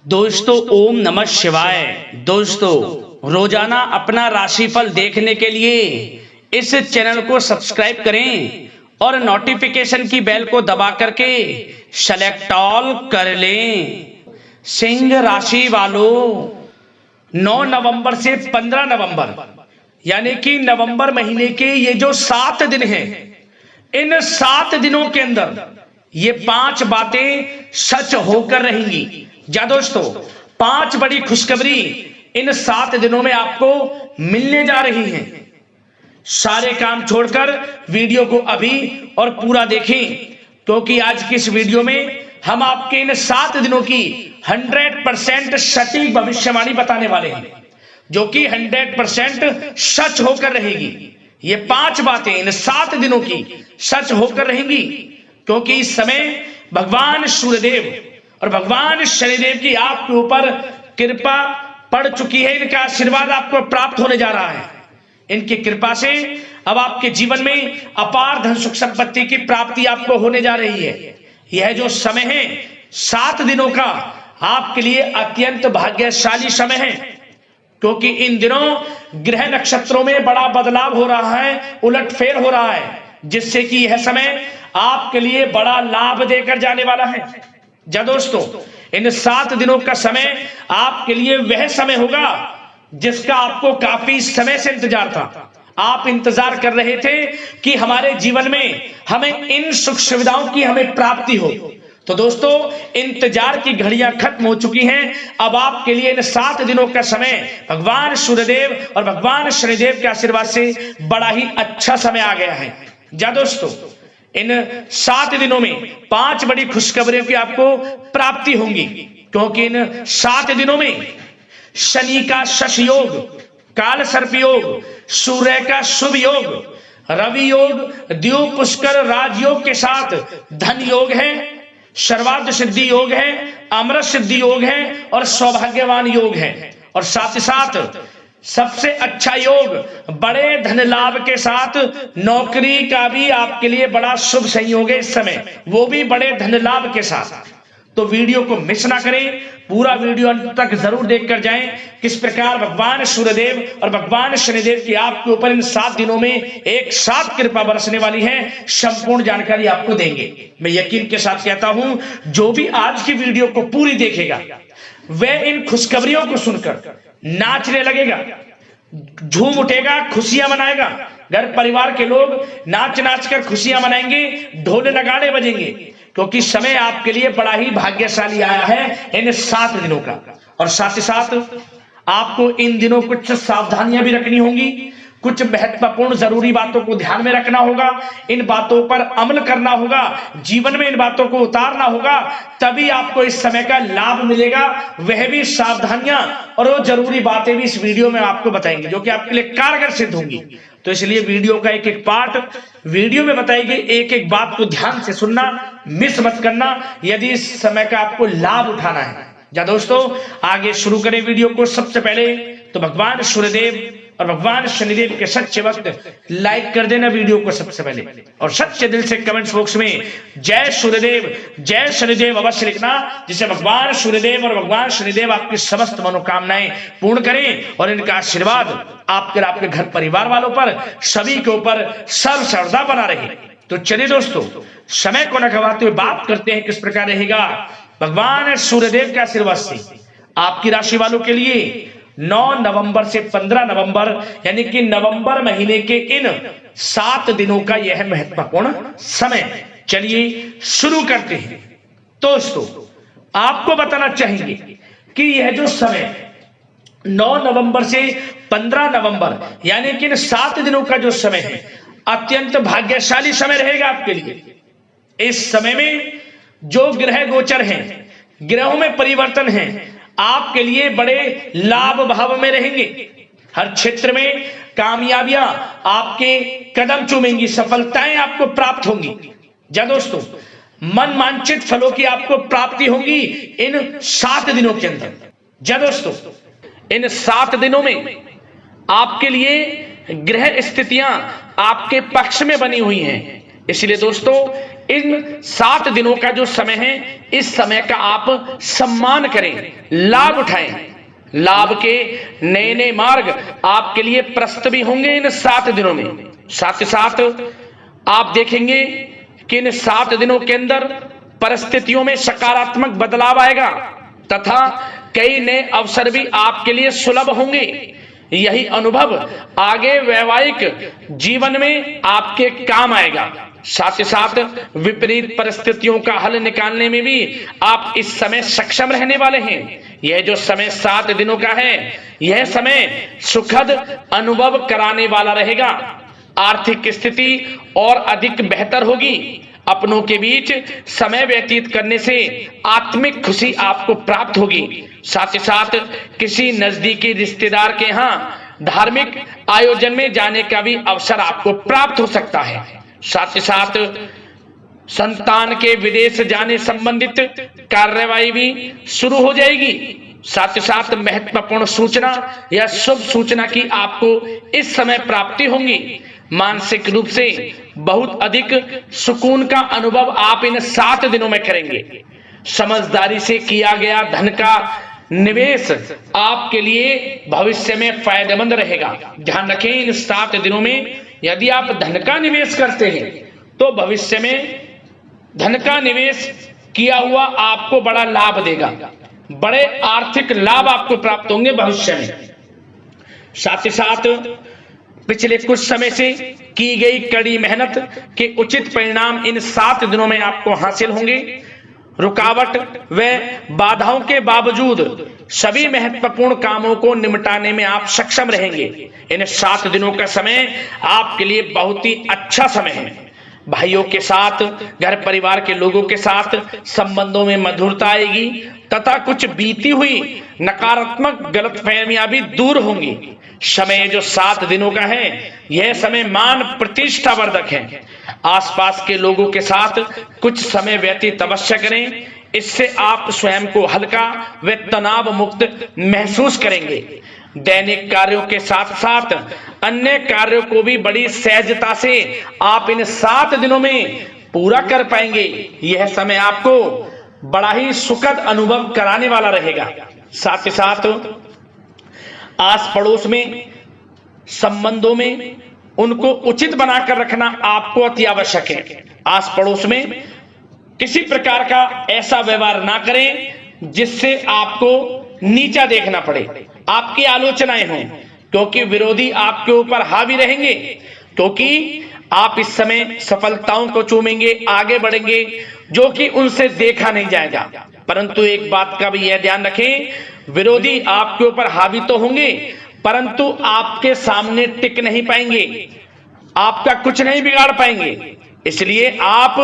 दोस्तों ओम नमः शिवाय। दोस्तों रोजाना अपना राशिफल देखने के लिए इस चैनल को सब्सक्राइब करें और नोटिफिकेशन की बेल को दबा करके सेलेक्ट ऑल कर लें। सिंह राशि वालों 9 नवंबर से 15 नवंबर यानी कि नवंबर महीने के ये जो 7 दिन हैं, इन 7 दिनों के अंदर ये 5 बातें सच होकर रहेंगी। जा दोस्तों 5 बड़ी खुशखबरी इन 7 दिनों में आपको मिलने जा रही हैं। सारे काम छोड़कर वीडियो को अभी और पूरा देखें, क्योंकि आज की इस वीडियो में हम आपके इन 7 दिनों की 100% सटीक भविष्यवाणी बताने वाले हैं, जो कि 100% सच होकर रहेगी। ये 5 बातें इन 7 दिनों की सच होकर रहेंगी, क्योंकि इस समय भगवान सूर्यदेव और भगवान शनिदेव की आपके ऊपर कृपा पड़ चुकी है। इनका आशीर्वाद आपको प्राप्त होने जा रहा है। इनकी कृपा से अब आपके जीवन में अपार धन सुख संपत्ति की प्राप्ति आपको होने जा रही है। यह जो समय है 7 दिनों का आपके लिए अत्यंत भाग्यशाली समय है, क्योंकि इन दिनों ग्रह नक्षत्रों में बड़ा बदलाव हो रहा है, उलटफेर हो रहा है, जिससे कि यह समय आपके लिए बड़ा लाभ देकर जाने वाला है। जा दोस्तों इन 7 दिनों का समय आपके लिए वह समय होगा जिसका आपको काफी समय से इंतजार था। आप इंतजार कर रहे थे कि हमारे जीवन में हमें इन सुख सुविधाओं की हमें प्राप्ति हो। तो दोस्तों इंतजार की घड़ियां खत्म हो चुकी हैं। अब आपके लिए इन 7 दिनों का समय भगवान सूर्यदेव और भगवान शनिदेव के आशीर्वाद से बड़ा ही अच्छा समय आ गया है। जा दोस्तों इन 7 दिनों में 5 बड़ी खुशखबरियों की आपको प्राप्ति होंगी, क्योंकि इन 7 दिनों में शनि का शश योग, काल सर्प योग, सूर्य का शुभ योग, रवि योग, द्यूप पुष्कर राजयोग के साथ धन योग है, सर्वार्थ सिद्धि योग है, अमृत सिद्धि योग है और सौभाग्यवान योग है। और साथ ही साथ सबसे अच्छा योग बड़े धन लाभ के साथ नौकरी का भी आपके लिए बड़ा शुभ संयोग है इस समय, वो भी बड़े धन लाभ के साथ। तो वीडियो को मिस ना करें, पूरा वीडियो अंत तक जरूर देखकर जाएं, किस प्रकार भगवान सूर्यदेव और भगवान शनिदेव की आपके ऊपर इन 7 दिनों में एक साथ कृपा बरसने वाली है। संपूर्ण जानकारी आपको देंगे। मैं यकीन के साथ कहता हूं, जो भी आज की वीडियो को पूरी देखेगा वह इन खुशखबरियों को सुनकर नाचने लगेगा, झूम उठेगा, खुशियां मनाएगा। घर परिवार के लोग नाच नाच कर खुशियां मनाएंगे, ढोल नगाड़े बजेंगे, क्योंकि समय आपके लिए बड़ा ही भाग्यशाली आया है इन 7 दिनों का। और साथ ही साथ आपको इन दिनों कुछ सावधानियां भी रखनी होंगी, कुछ महत्वपूर्ण जरूरी बातों को ध्यान में रखना होगा, इन बातों पर अमल करना होगा, जीवन में इन बातों को उतारना होगा, तभी आपको इस समय का लाभ मिलेगा। वह भी सावधानियां और वो जरूरी बातें भी इस वीडियो में आपको बताएंगे, जो कि आपके लिए कारगर सिद्ध होंगी। तो इसलिए वीडियो का एक एक पार्ट वीडियो में बताई गई एक एक बात को ध्यान से सुनना, मिस मत करना, यदि इस समय का आपको लाभ उठाना है। जा दोस्तों आगे शुरू करें वीडियो को। सबसे पहले तो भगवान सूर्यदेव और भगवान शनिदेव के सच्चे भक्त लाइक कर देना वीडियो को सबसे पहले, और सच्चे दिल से कमेंट्स बॉक्स में जय सूर्यदेव जय शनिदेव अवश्य लिखना, जिससे भगवान सूर्यदेव और भगवान शनिदेव आपकी समस्त मनोकामनाएं पूर्ण करें और इनका आशीर्वाद आपके घर परिवार वालों पर, सभी के ऊपर सर्व सर्वदा बना रहे। तो चलिए दोस्तों समय को न गवाते हुए बात करते हैं किस प्रकार रहेगा भगवान सूर्यदेव के आशीर्वाद से आपकी राशि वालों के लिए 9 नवंबर से 15 नवंबर यानी कि नवंबर महीने के इन 7 दिनों का यह महत्वपूर्ण समय। चलिए शुरू करते हैं। दोस्तों आपको बताना चाहेंगे कि यह जो समय 9 नवंबर से 15 नवंबर यानी कि इन 7 दिनों का जो समय है अत्यंत भाग्यशाली समय रहेगा आपके लिए। इस समय में जो ग्रह गोचर हैं, ग्रहों में परिवर्तन है, आपके लिए बड़े लाभ भाव में रहेंगे। हर क्षेत्र में कामयाबियां आपके कदम चूमेंगी, सफलताएं आपको प्राप्त होंगी। जा दोस्तों मन वांछित फलों की आपको प्राप्ति होगी इन 7 दिनों के अंदर। जा दोस्तों इन 7 दिनों में आपके लिए ग्रह स्थितियां आपके पक्ष में बनी हुई हैं। इसलिए दोस्तों इन 7 दिनों का जो समय है, इस समय का आप सम्मान करें, लाभ उठाएं। लाभ के नए नए मार्ग आपके लिए प्रस्तुत भी होंगे इन 7 दिनों में। साथ ही साथ आप देखेंगे कि इन 7 दिनों के अंदर परिस्थितियों में सकारात्मक बदलाव आएगा तथा कई नए अवसर भी आपके लिए सुलभ होंगे। यही अनुभव आगे वैवाहिक जीवन में आपके काम आएगा। साथ ही साथ विपरीत परिस्थितियों का हल निकालने में भी आप इस समय सक्षम रहने वाले हैं। यह जो समय 7 दिनों का है, यह समय सुखद अनुभव कराने वाला रहेगा। आर्थिक स्थिति और अधिक बेहतर होगी। अपनों के बीच समय व्यतीत करने से आत्मिक खुशी आपको प्राप्त होगी। साथ ही साथ किसी नजदीकी रिश्तेदार के यहाँ धार्मिक आयोजन में जाने का भी अवसर आपको प्राप्त हो सकता है। साथ ही साथ संतान के विदेश जाने संबंधित कार्यवाही भी शुरू हो जाएगी। साथ ही साथ महत्वपूर्ण सूचना या शुभ सूचना की आपको इस समय प्राप्ति होंगी। मानसिक रूप से बहुत अधिक सुकून का अनुभव आप इन 7 दिनों में करेंगे। समझदारी से किया गया धन का निवेश आपके लिए भविष्य में फायदेमंद रहेगा। ध्यान रखें, इन 7 दिनों में यदि आप धन का निवेश करते हैं तो भविष्य में धन का निवेश किया हुआ आपको बड़ा लाभ देगा। बड़े आर्थिक लाभ आपको प्राप्त होंगे भविष्य में। साथ ही साथ पिछले कुछ समय से की गई कड़ी मेहनत के उचित परिणाम इन 7 दिनों में आपको हासिल होंगे। रुकावट व बाधाओं के बावजूद सभी महत्वपूर्ण कामों को निपटाने में आप सक्षम रहेंगे। इन 7 दिनों का समय आपके लिए बहुत ही अच्छा समय है। भाइयों के साथ, घर परिवार के लोगों के साथ संबंधों में मधुरता आएगी तथा कुछ बीती हुई नकारात्मक गलतफहमियां भी दूर होंगी। समय जो 7 दिनों का है, यह समय मान प्रतिष्ठा वर्धक है। आसपास के लोगों के साथ कुछ समय व्यतीत अवश्य करें। इससे आप स्वयं को हल्का व तनाव मुक्त महसूस करेंगे। दैनिक कार्यों के साथ साथ अन्य कार्यों को भी बड़ी सहजता से आप इन 7 दिनों में पूरा कर पाएंगे। यह समय आपको बड़ा ही सुखद अनुभव कराने वाला रहेगा। साथ ही साथ आस पड़ोस में संबंधों में उनको उचित बनाकर रखना आपको अति आवश्यक है। आस पड़ोस में किसी प्रकार का ऐसा व्यवहार ना करें जिससे आपको नीचा देखना पड़े, आपकी आलोचनाएं हों, क्योंकि विरोधी आपके ऊपर हावी रहेंगे। क्योंकि आप इस समय सफलताओं को चूमेंगे, आगे बढ़ेंगे, जो कि उनसे देखा नहीं जाएगा। परंतु एक बात का भी यह ध्यान रखें, विरोधी आपके ऊपर हावी तो होंगे परंतु आपके सामने टिक नहीं पाएंगे, आपका कुछ नहीं बिगाड़ पाएंगे। इसलिए आप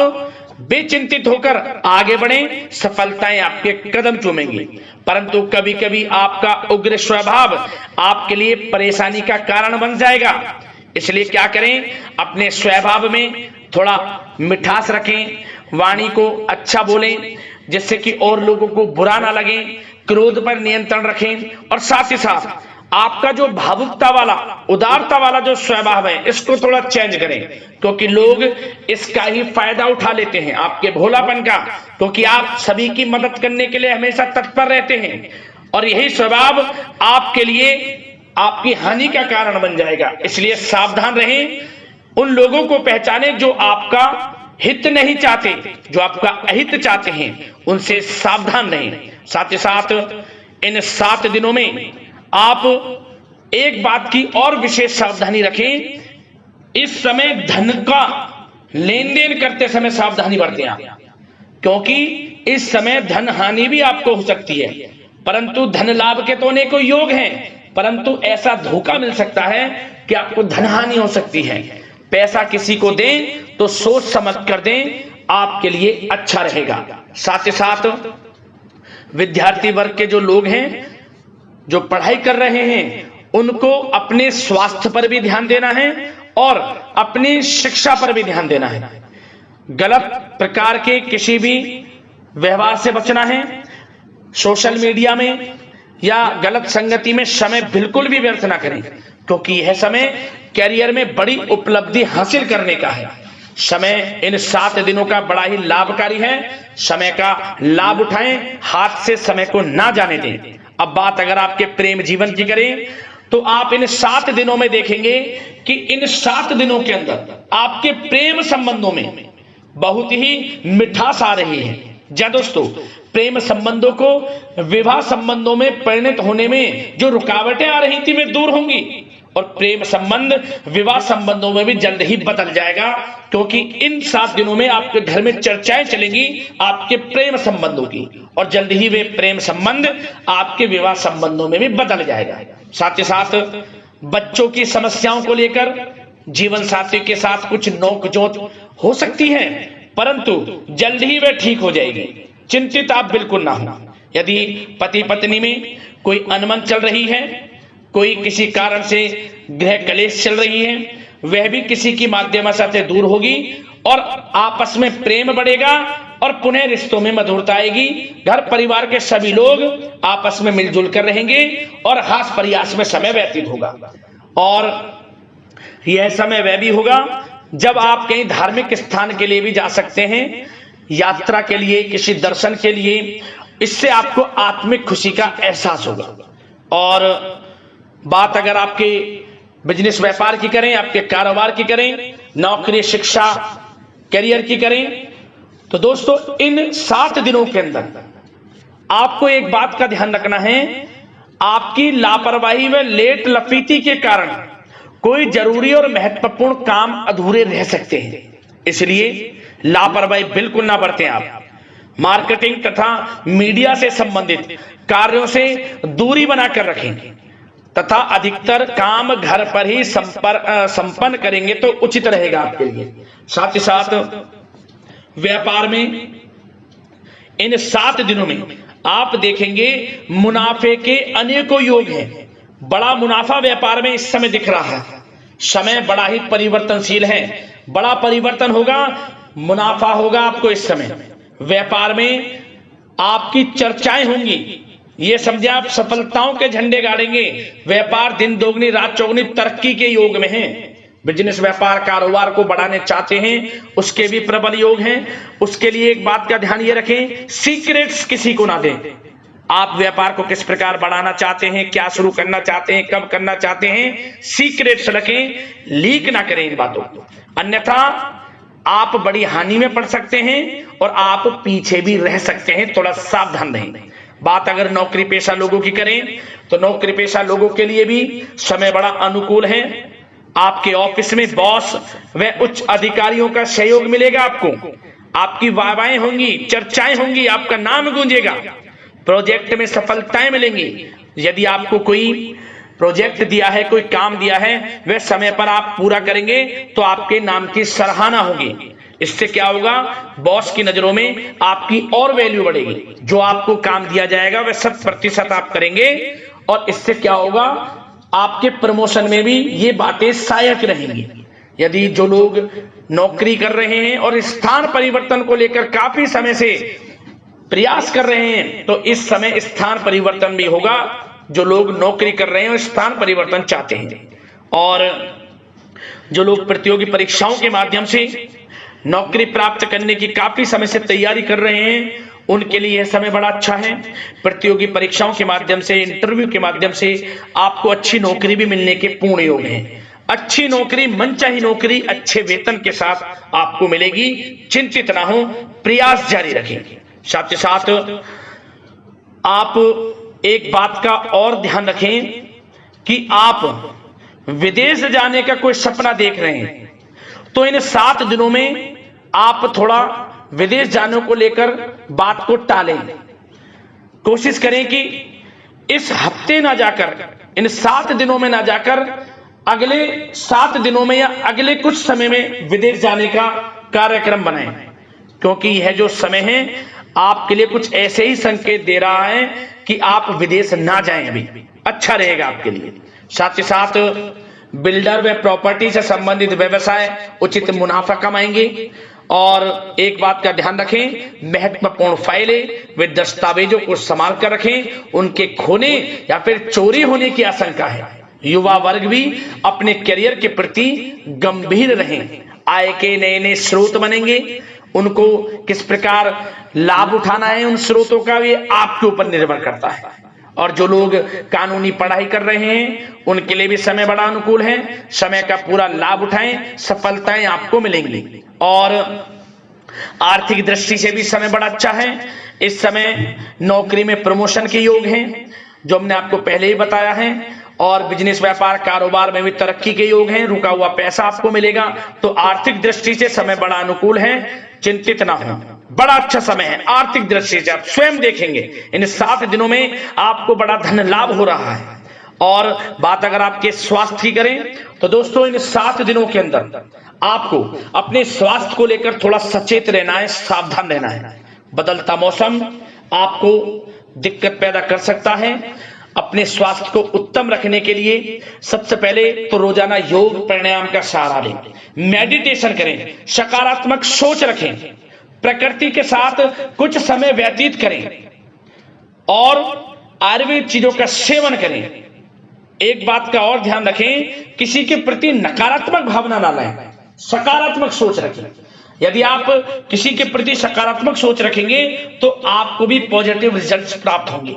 बेचिंतित होकर आगे बढ़ें, सफलताएं आपके कदम चूमेंगी। परंतु कभी कभी आपका उग्र स्वभाव आपके लिए परेशानी का कारण बन जाएगा। इसलिए क्या करें, अपने स्वभाव में थोड़ा मिठास रखें, वाणी को अच्छा बोलें जिससे कि और लोगों को बुरा ना लगे, क्रोध पर नियंत्रण रखें। और साथ ही साथ आपका जो भावुकता वाला, उदारता वाला जो स्वभाव है, इसको थोड़ा चेंज करें, क्योंकि लोग इसका ही फायदा उठा लेते हैं, आपके भोलापन का, क्योंकि आप सभी की मदद करने के लिए हमेशा तत्पर रहते हैं। और यही स्वभाव आपके लिए आपकी हानि का कारण बन जाएगा। इसलिए सावधान रहें, उन लोगों को पहचाने जो आपका हित नहीं चाहते, जो आपका अहित चाहते हैं, उनसे सावधान रहें। साथ ही साथ इन 7 दिनों में आप एक बात की और विशेष सावधानी रखें, इस समय धन का लेन देन करते समय सावधानी बरतें आप, क्योंकि इस समय धन हानि भी आपको हो सकती है। परंतु धन लाभ के तो अनेकों योग हैं, परंतु ऐसा धोखा मिल सकता है कि आपको धन हानि हो सकती है। पैसा किसी को दें तो सोच समझ कर दें, आपके लिए अच्छा रहेगा। साथ ही साथ विद्यार्थी वर्ग के जो लोग हैं, जो पढ़ाई कर रहे हैं, उनको अपने स्वास्थ्य पर भी ध्यान देना है और अपनी शिक्षा पर भी ध्यान देना है। गलत प्रकार के किसी भी व्यवहार से बचना है। सोशल मीडिया में या गलत संगति में समय बिल्कुल भी व्यर्थ ना करें, क्योंकि यह समय कैरियर में बड़ी उपलब्धि हासिल करने का है। समय इन 7 दिनों का बड़ा ही लाभकारी है। समय का लाभ उठाएं, हाथ से समय को ना जाने दें। अब बात अगर आपके प्रेम जीवन की करें तो आप इन 7 दिनों में देखेंगे कि इन 7 दिनों के अंदर आपके प्रेम संबंधों में बहुत ही मिठास आ रही है। जी दोस्तों, प्रेम संबंधों को विवाह संबंधों में परिणत होने में जो रुकावटें आ रही थी वे दूर होंगी और प्रेम संबंध विवाह संबंधों में भी जल्द ही बदल जाएगा, क्योंकि इन 7 दिनों में आपके घर में चर्चाएं चलेंगी आपके प्रेम संबंधों की और जल्द ही वे प्रेम संबंध आपके विवाह संबंधों में भी बदल जाएगा। साथ ही साथ बच्चों की समस्याओं को लेकर जीवन साथी के साथ कुछ नोकझोंक हो सकती है, परंतु जल्द ही वे ठीक हो जाएगी। चिंतित आप बिल्कुल ना हो। यदि पति पत्नी में कोई अनबन चल रही है, कोई किसी कारण से गृह कलेश चल रही है, वह भी किसी की माध्यम से दूर होगी और आपस में प्रेम बढ़ेगा और पुनः रिश्तों में मधुरता आएगी। घर परिवार के सभी लोग आपस में मिलजुल कर रहेंगे और हास प्रयास में समय व्यतीत होगा। और यह समय वह भी होगा जब आप कहीं धार्मिक स्थान के लिए भी जा सकते हैं, यात्रा के लिए, किसी दर्शन के लिए। इससे आपको आत्मिक खुशी का एहसास होगा। और बात अगर आपके बिजनेस व्यापार की करें, आपके कारोबार की करें, नौकरी, शिक्षा, करियर की करें, तो दोस्तों इन 7 दिनों के अंदर आपको एक बात का ध्यान रखना है, आपकी लापरवाही व लेट लफीती के कारण कोई जरूरी और महत्वपूर्ण काम अधूरे रह सकते हैं। इसलिए लापरवाही बिल्कुल ना बरतें। आप मार्केटिंग तथा मीडिया से संबंधित कार्यों से दूरी बनाकर रखें तथा अधिकतर काम घर पर ही संपन्न करेंगे तो उचित रहेगा आपके लिए। साथ ही साथ व्यापार में इन 7 दिनों में आप देखेंगे मुनाफे के अनेकों योग हैं। बड़ा मुनाफा व्यापार में इस समय दिख रहा है। समय बड़ा ही परिवर्तनशील है, बड़ा परिवर्तन होगा, मुनाफा होगा आपको इस समय। व्यापार में आपकी चर्चाएं होंगी, ये समझे आप सफलताओं के झंडे गाड़ेंगे। व्यापार दिन दोगुनी रात चौगुनी तरक्की के योग में है। बिजनेस व्यापार कारोबार को बढ़ाने चाहते हैं, उसके भी प्रबल योग हैं। उसके लिए एक बात का ध्यान ये रखें, सीक्रेट्स किसी को ना दें। आप व्यापार को किस प्रकार बढ़ाना चाहते हैं, क्या शुरू करना चाहते हैं, कब करना चाहते हैं, सीक्रेट्स रखें, लीक ना करें इन बातों को, अन्यथा आप बड़ी हानि में पड़ सकते हैं और आप पीछे भी रह सकते हैं। थोड़ा सावधान रहें। बात अगर नौकरी पेशा लोगों की करें तो नौकरी पेशा लोगों के लिए भी समय बड़ा अनुकूल है। आपके ऑफिस में बॉस व उच्च अधिकारियों का सहयोग मिलेगा आपको। आपकी वाहवाहें होंगी, चर्चाएं होंगी, आपका नाम गूंजेगा। प्रोजेक्ट में सफलताएं मिलेंगी। यदि आपको कोई प्रोजेक्ट दिया है, कोई काम दिया है, वह समय पर आप पूरा करेंगे तो आपके नाम की सराहना होगी। इससे क्या होगा, बॉस की नजरों में आपकी और वैल्यू बढ़ेगी। जो आपको काम दिया जाएगा वह 100% आप करेंगे और इससे क्या होगा, आपके प्रमोशन में भी ये बातें सहायक रहेंगी। यदि जो लोग नौकरी कर रहे हैं और स्थान परिवर्तन को लेकर काफी समय से प्रयास कर रहे हैं तो इस समय स्थान परिवर्तन भी होगा। जो लोग नौकरी कर रहे हैं और स्थान परिवर्तन चाहते हैं और जो लोग प्रतियोगी परीक्षाओं के माध्यम से नौकरी प्राप्त करने की काफी समय से तैयारी कर रहे हैं, उनके लिए यह समय बड़ा अच्छा है। प्रतियोगी परीक्षाओं के माध्यम से, इंटरव्यू के माध्यम से आपको अच्छी नौकरी भी मिलने के पूर्ण योग हैं। अच्छी नौकरी, मनचाही नौकरी अच्छे वेतन के साथ आपको मिलेगी। चिंतित ना हो, प्रयास जारी रखें। साथ ही साथ आप एक बात का और ध्यान रखें कि आप विदेश जाने का कोई सपना देख रहे हैं तो इन 7 दिनों में आप थोड़ा विदेश जाने को लेकर बात को टालें। कोशिश करें कि इस हफ्ते ना जाकर, इन 7 दिनों में ना जाकर अगले 7 दिनों में या अगले कुछ समय में विदेश जाने का कार्यक्रम बनाएं, क्योंकि यह जो समय है आपके लिए कुछ ऐसे ही संकेत दे रहा है कि आप विदेश ना जाएं, अभी अच्छा रहेगा आपके लिए। साथ ही साथ बिल्डर व प्रॉपर्टी से संबंधित व्यवसाय उचित मुनाफा कमाएंगे। और एक बात का ध्यान रखें, महत्वपूर्ण फाइलें व दस्तावेजों को संभाल कर रखें, उनके खोने या फिर चोरी होने की आशंका है। युवा वर्ग भी अपने करियर के प्रति गंभीर रहें। आय के नए नए स्रोत बनेंगे। उनको किस प्रकार लाभ उठाना है उन स्रोतों का, ये आपके ऊपर निर्भर करता है। और जो लोग कानूनी पढ़ाई कर रहे हैं उनके लिए भी समय बड़ा अनुकूल है। समय का पूरा लाभ उठाएं, सफलताएं आपको मिलेंगी। और आर्थिक दृष्टि से भी समय बड़ा अच्छा है। इस समय नौकरी में प्रमोशन के योग हैं, जो हमने आपको पहले ही बताया है। और बिजनेस, व्यापार, कारोबार में भी तरक्की के योग हैं। रुका हुआ पैसा आपको मिलेगा। तो आर्थिक दृष्टि से समय बड़ा अनुकूल है, चिंतित ना हो, बड़ा अच्छा समय है। आर्थिक दृष्टि से आप स्वयं देखेंगे इन 7 दिनों में आपको बड़ा धन लाभ हो रहा है। और बात अगर आपके स्वास्थ्य की करें तो दोस्तों इन 7 दिनों के अंदर आपको अपने स्वास्थ्य को लेकर थोड़ा सचेत रहना है, सावधान रहना है। बदलता मौसम आपको दिक्कत पैदा कर सकता है। अपने स्वास्थ्य को उत्तम रखने के लिए सबसे पहले तो रोजाना योग प्राणायाम का सहारा लें, मेडिटेशन करें, सकारात्मक सोच रखें, प्रकृति के साथ कुछ समय व्यतीत करें और आयुर्वेद चीजों का सेवन करें। एक बात का और ध्यान रखें, किसी के प्रति नकारात्मक भावना ना लाएं, सकारात्मक सोच रखें। यदि आप किसी के प्रति सकारात्मक सोच रखेंगे तो आपको भी पॉजिटिव रिजल्ट्स प्राप्त होंगे।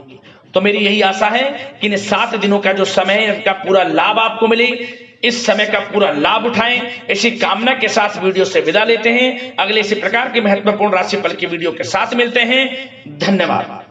तो मेरी यही आशा है कि इन 7 दिनों का जो समय है इसका पूरा लाभ आपको मिले। इस समय का पूरा लाभ उठाएं, इसी कामना के साथ वीडियो से विदा लेते हैं। अगले इसी प्रकार के महत्वपूर्ण राशिफल की वीडियो के साथ मिलते हैं। धन्यवाद।